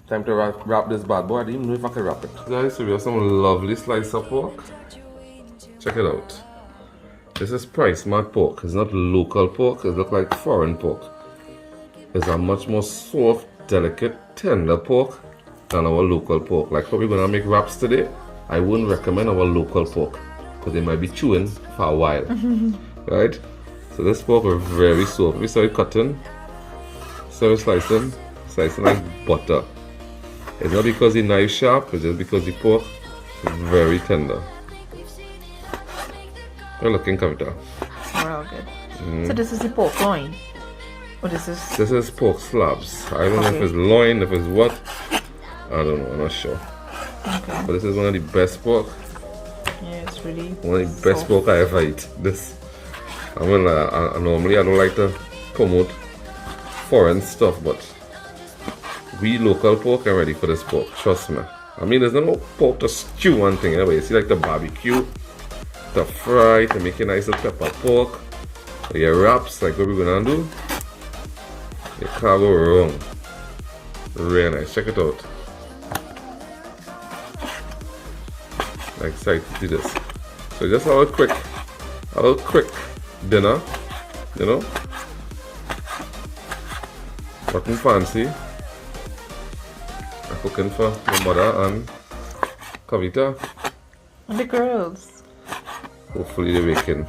Time to wrap this bad boy. I didn't even know if I could wrap it. Guys, so we have some lovely slice of pork. Check it out. This is price mark pork. It's not local pork. It looks like foreign pork. It's a much more soft, delicate, tender pork than our local pork. Like how we're gonna make wraps today, I wouldn't recommend our local pork because they might be chewing for a while. Right? So this pork is very soft. We start cutting, start slicing like butter. It's not because the knife sharp, it's just because the pork is very tender. You're looking, Kavita. Well, good. So this is the pork loin? Or this is... This is pork slabs. I don't know if it's loin, if it's what. I don't know, I'm not sure. Okay. But this is one of the best pork. Yeah, it's really one of the best pork I ever eat. This. I mean, normally I don't like to promote foreign stuff, but we local pork are ready for this pork. Trust me. I mean, there's no pork to stew one thing. Anyway, you see, like the barbecue, to fry, to make a nice little pepper pork, or your wraps, like what we're gonna do. You can't go wrong. Really nice. Check it out. I'm excited to do this. So just a little quick dinner, you know. Nothing fancy. I'm cooking for my mother and Kavita. And the girls. Hopefully they're waking.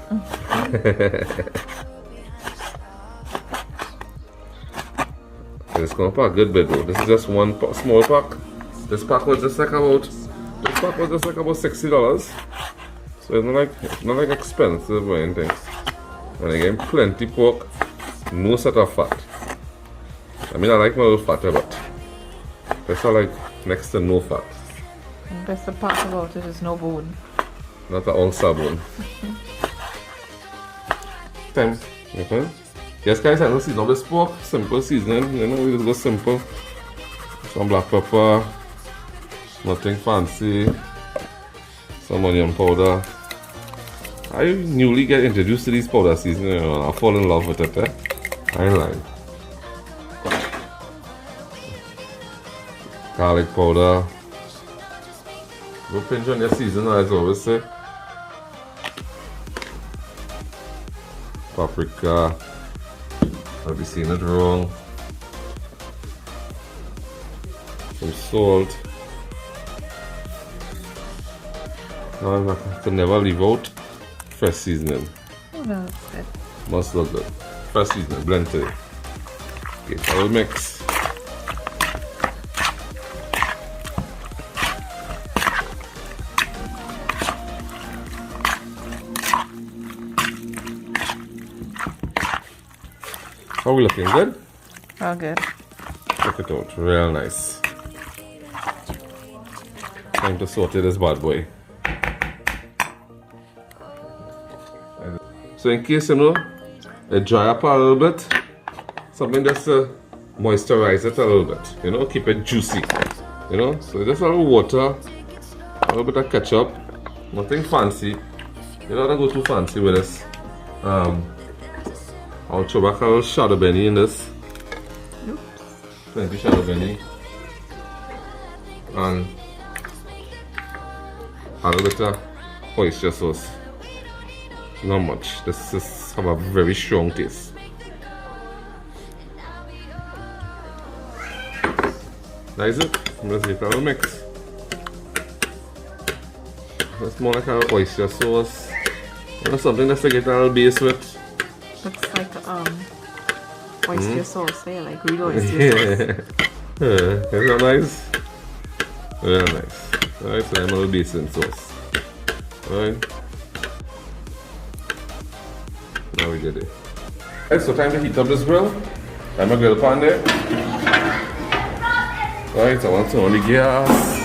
It's gonna pack a good bit though. This is just one small pack. This pack was just like about $60. So it's not like expensive or anything. And again, plenty pork, no set of fat. I mean, I like my little fatter, but that's all like next to no fat. And the best part about it is no bone. Not an ounce of bone. Time. Okay. Yes, guys, I don't season this pork. Simple seasoning. You know, we just go simple. Some black pepper. Nothing fancy. Some onion powder. I newly get introduced to these powder seasoning, you know, and I fall in love with it. I ain't lying. Garlic powder. Go pinch on your seasoning, as I always say. Paprika. I'll be seeing it wrong. Some salt. Now I can never leave out fresh seasoning. Oh, no, that's good. Must look good. Fresh seasoning, blend it. Okay, I will mix. How are we looking? Good? Oh, good. Check it out. Real nice. Time to saute this bad boy. So in case you know it dry up a little bit, something just to moisturize it a little bit, you know, keep it juicy, you know. So just a little water, a little bit of ketchup, nothing fancy. You don't have to go too fancy with this. I'll throw back a little shadow benny in this. Oops. Plenty shadow benny. And a little bit of oyster sauce. Not much. This is have a very strong taste. That is it. Let's get a little mix. It's more like an oyster sauce. You know, something that's to get a little base with. Looks like oyster sauce there, like real oyster sauce. Isn't that nice? Very nice. Alright, so I'm a little basin sauce. Alright. Now we get it. Alright, so time to heat up this grill. I'm gonna grill pan there. Alright, I want to turn on the gas.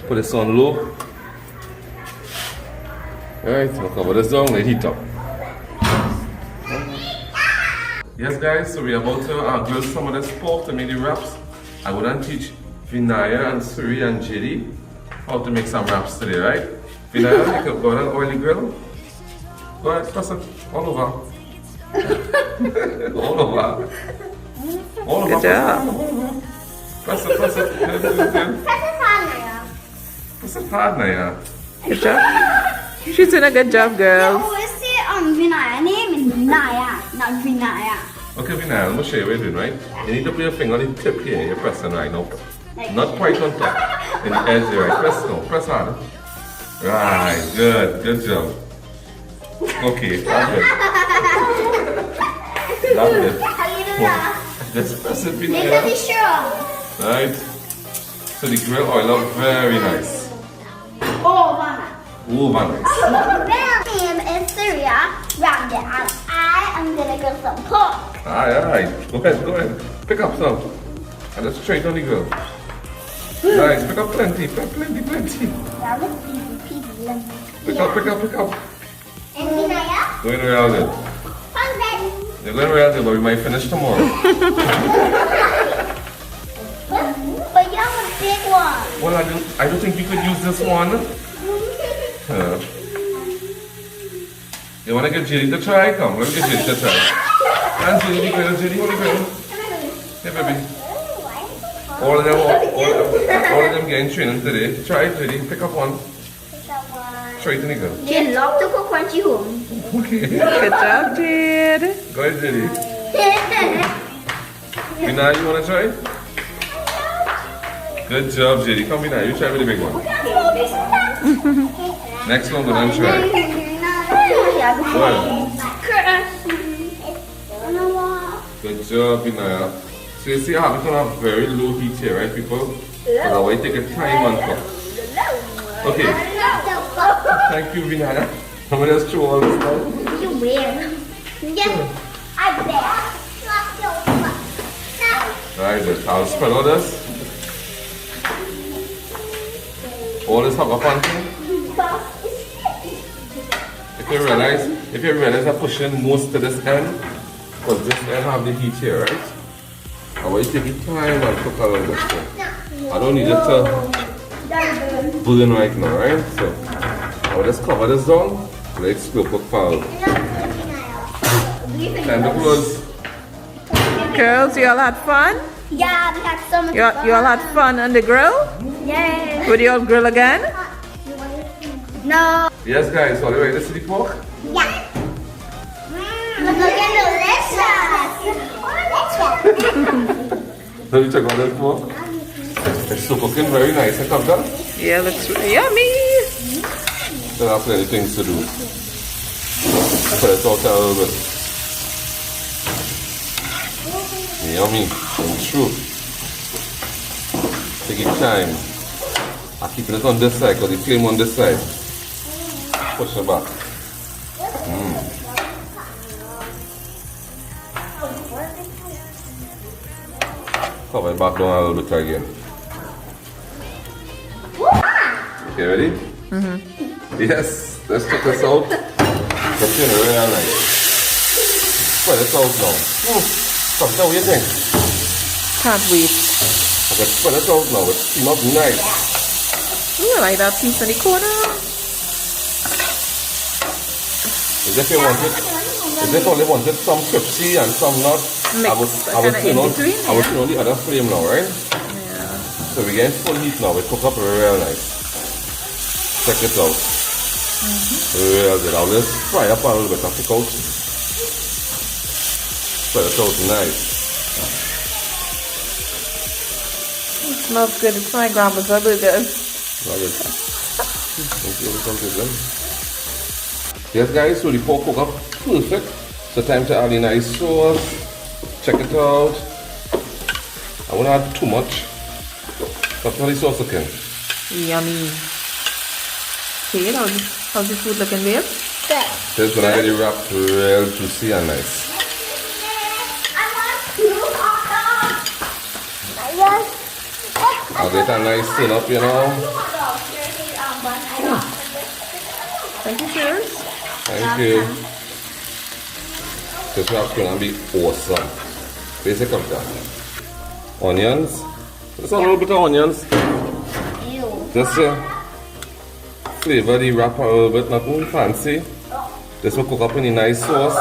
Put this on low. Alright, we'll cover this down, let it heat up. Yes guys, so we're about to grill some of this pork to make the wraps. I wouldn't teach Vinaya and Suri and Jiri how to make some wraps today, right? Vinaya, you could go on an oily grill. Go ahead, press it all over. All over. All over. Good job. Press it. Good. Press it hard, Naya. Good job. She's doing a good job, girls. always say Vinaya. Name is Vinaya, not Vinaya. Okay, Vinaya, I'm going to show you what you're doing, right? You need to put your finger on the tip here. You're pressing right now. Not quite on top. In the edge here, right? Press no. Press hard. Right, good. Good job. Okay, that's it. That's it. Just press it, Vinaya. Make sure. Right? So the grill oil up very nice. Oh, Mama. Over nice. My name is Syria Ramda, and I am gonna get some pork. Alright. Go ahead. Pick up some. And just straight on the grill. Nice. Pick up plenty. Now let's peasy. Pick up. And Vinaya? Going around it. You're going around it, but we might finish tomorrow. But you have a big one. Well, I don't think you could use this one. You want to get Judy to try? Come, let me get Judy to try. And Judy, hold the grill. Hey, baby. All of them getting training today. Try it, Judy. Pick up one. Try it in the grill. You love to cook crunchy home. Okay. Good job, Jade. Go ahead, Judy. Vinaya, you want to try? Good job, Judy. Come, Vinaya, you try with the big one. Next one, go down and try. Go ahead. Good job, Vinaya. So you see I have it on a very low heat here, right, people? Because I want to take a time and cook. Okay. Thank you, Vinaya. I'm going to just throw all this down. You will. Yeah, I bet. Right, then I'll spread all this. All this hop up on thing. If you realize I'm pushing most to this end, because this end have the heat here, right? I want you to take your time and cook all of this thing. I don't need it to burn right now, right? So I'll just cover this down. Let's go cook for time to close. Girls, you all had fun? Yeah, we had so much You fun. all had fun on the grill? Yeah. Would you all grill again? No. Yes, guys, so are you ready to see the pork? Yeah. Looking delicious. Let me check on this pork. It's still cooking very nice. And come down. Yeah, looks really yummy. Still have plenty things to do. Put it out a little bit. Yummy and true. Take your time. I'm keeping it on this side because the flame on this side. Push it back. Cover it back down a little bit again. Okay, ready? Yes, let's check this out. It's in real nice. Spread it out now. Come down, what do you think? Can't wait. Okay, spread it out now. It's steam up nice. Ooh, I like that piece in the corner. As if you wanted, as if only wanted some crispy and some not. I would turn on the other flame now, right? Yeah. So we're getting full heat now. We cook up real nice. Check it out. Real good. I'll just fry up a little bit and pick out. Spread it out nice. It smells good. It's my grandma's burgers. Very good. Okay, we come to them. Yes, guys, so the pork cook up perfect. So time to add the nice sauce. Check it out. I won't add too much. That's how the sauce again. Yummy. Okay, how's the food looking, babe? Good. This is when I get it wrapped real juicy and nice. I want two hot dogs. Yes. I'll get a nice thin up, you know. Thank you, sirs. Thank you. This wrap's gonna be awesome. Basic of that. Onions. Just a little bit of onions. Ew. Just flavor the wrap a little bit, nothing fancy. This will cook up in a nice sauce.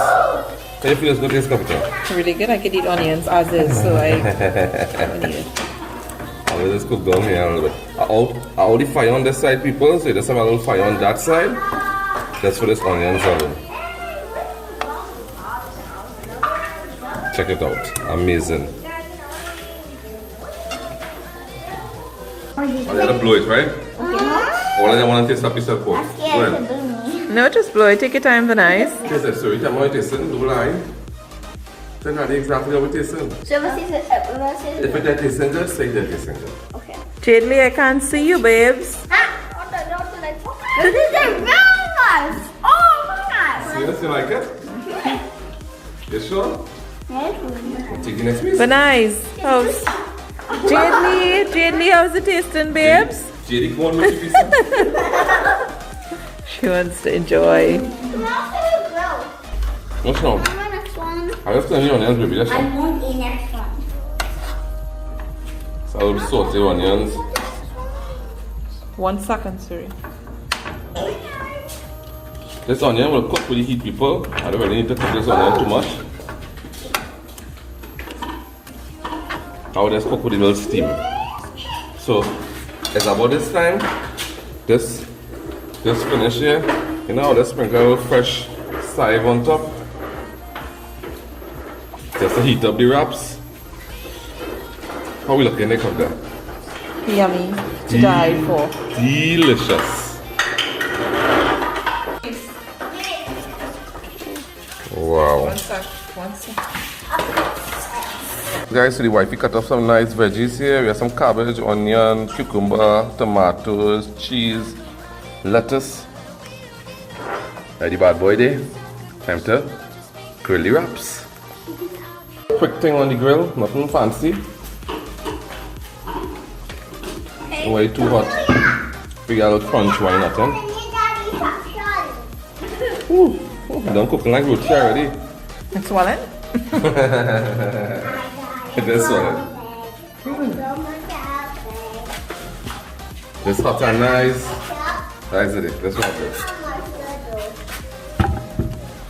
How you feel it's going to taste, Captain? Really good. I could eat onions as is, so I need it. I will just cook down here a little bit. I already fire on this side, people, so you just have a little fire on that side. Just for this onions alone. Check it out. Amazing. Oh, you gotta blow it, right? All I want to taste a piece of pork. Go ahead. No, just blow it. Take your time, Venice. Taste it, so you tell me how it tastes. Do line. Tell me exactly how it tastes. So If it tastes good, say it tastes good. Okay. Jadely, I can't see you, babes. This is a real nice. Oh my See this? You like it? You sure? god. Take the next piece. Venice, how's Jadely, how's it tasting, babes? JD, go on with your pieces. She wants to enjoy. What's wrong? I just tell you onions, baby. That's I all. want the next one. So I'll saute onions. 1 second, sorry. This onion will cook with the heat, people. I don't really need to cook this onion too much. I will just cook with a little steam. So it's about this time. This finish here. You know, let's sprinkle a little fresh sage on top. Just to heat up the wraps. How we looking, Nick, up there? Yummy to die for. Delicious. Wow. 1 sec. 1 sec. Guys, so the wifey cut off some nice veggies here. We have some cabbage, onion, cucumber, tomatoes, cheese, lettuce. Ready, bad boy day. Time to grill the wraps. Quick thing on the grill, nothing fancy. Don't way too hot. We got a little crunch, why not? Ooh, done cooking like roti already. It's swollen? It is swollen. This hot and nice. That's it. That's what it is.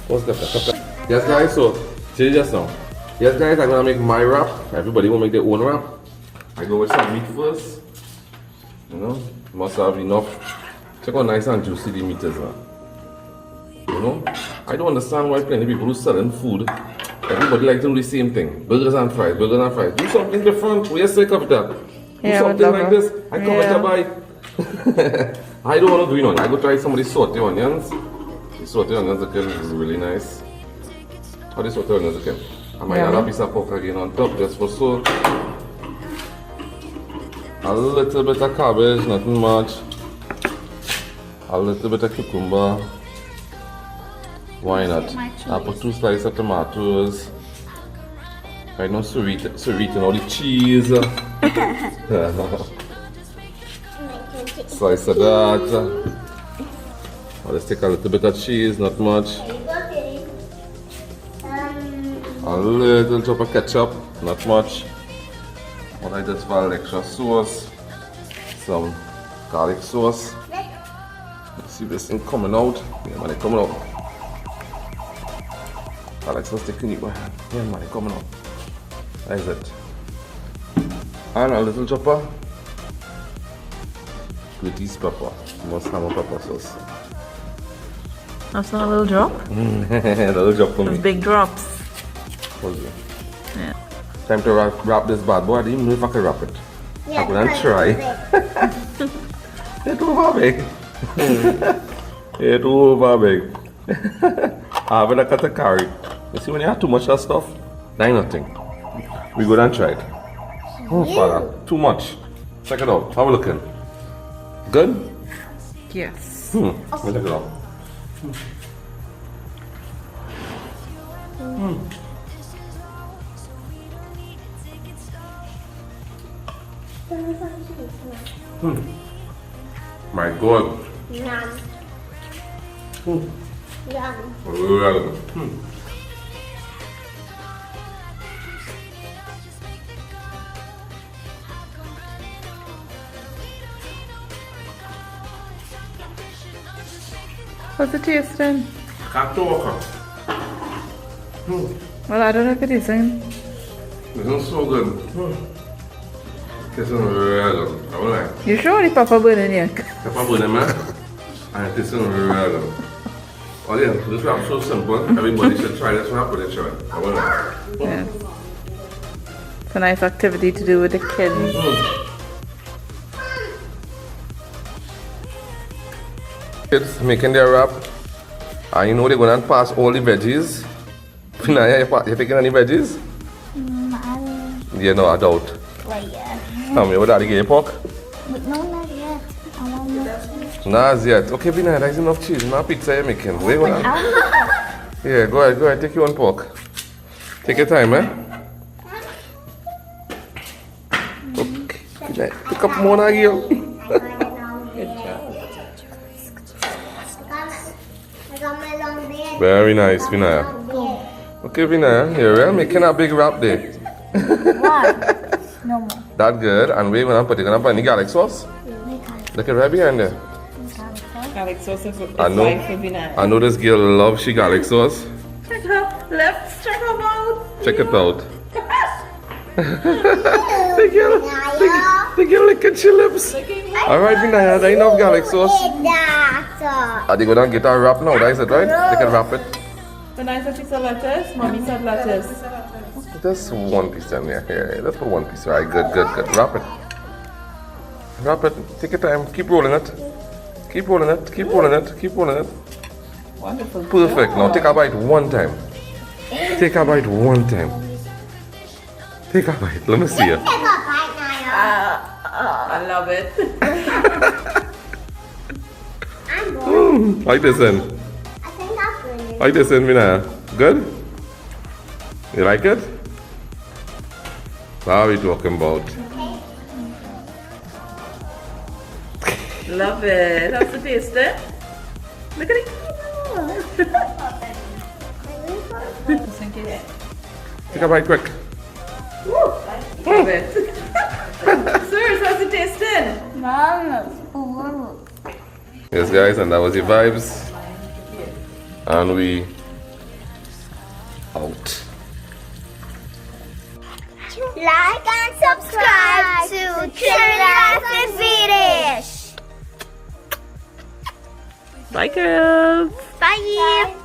What's that? Yes, guys, so, see just now. Yes, guys, I'm gonna make my wrap. Everybody will make their own wrap. I go with some meat first. You know, must have enough. Check how nice and juicy the meat is now. You know, I don't understand why plenty of people who selling food, everybody like to do the same thing. Burgers and fries, burgers and fries. Do something different. We're sick of that. Do Yeah, something like this. I come yeah. to buy. I don't want to green one. I go try some of these sauté onions. The sauté onions again is really nice. How the sauté onions again? I might add a piece of pork again on top just for so. A little bit of cabbage, nothing much. A little bit of cucumber. Why not? I put 2 slices of tomatoes. Right now, sweeten all the cheese. Slice of that. I'll just take a little bit of cheese, not much. A little chop of ketchup, not much. What I just add extra sauce, some garlic sauce. Let's see this thing coming out. Yeah, man, it's coming out. Garlic sauce taking it. Yeah, man, it's coming out. That is it. And a little chopper. Goodies pepper. Must have a pepper sauce. That's not a little drop? A little drop for me. Those big drops. Okay. Yeah. Time to wrap this bad boy. I didn't even know if I could wrap it. I'm gonna try. It's over big. It's over big. I have a cut of curry. You see when you have too much of stuff, that ain't nothing. We go and try it. Oh father, too much. Check it out. How we looking? Good? Yes. Let me check it out. My God. Yum. Yum. Well. How's it tasting? Can't talk. Well, I don't know if it isn't. This is so good. This is real good. I will like. You sure the pepper burn in here? Pepper burn, man. And this is real good. Oh yeah, this wrap so simple. Everybody should try this wrap with a try. I will like. Yeah. It's a nice activity to do with the kids. Kids making their wrap. And you know they're going to pass all the veggies. Vinaya, you taking any veggies? Yeah, no, I doubt. Wait, yeah. Tell me, what daddy get you pork? But no, not yet. I want more cheese. Nah, as yet. Okay, Vinaya, there's enough cheese. Now pizza you're making. Wait, hold on. Yeah, go ahead, take your own pork. Take your time, eh? Okay, Vinaya, pick up more now, girl. I got my long beard. Very nice, Vinaya. Okay, Vinaya, you're making a big wrap there. What? No more. That good. And we're gonna put any garlic sauce. Look at right behind there. Garlic sauce is I know. fine for Vinaya. I know this girl loves she garlic sauce. Check her lips, check her mouth. Check it out. the girl licking her lips. Alright, Vinaya, there enough garlic sauce. Are they gonna get a wrap now? That is it, right? They can wrap it. Vinaya said piece of lettuce, mommy said lettuce. Just one piece then, yeah. Let's put one piece. Alright, good. Wrap it. Wrap it. Take your time. Keep rolling it. Keep rolling it. Wonderful. Perfect. Now take a bite one time. Take a bite one time. Take a bite. Let me see it. Take a bite now. I love it. I'm bored. Like this then. I think that's really Like this then, Vinaya. Good? You like it? What are we talking about? Love it. How's it tasting? Look at it. Take a bite quick. Love it. Sirs, how's it tasting? Yes, guys, and that was the vibes. And we out. Like and subscribe to Trinidad and Swedish. Bye, girls. Bye.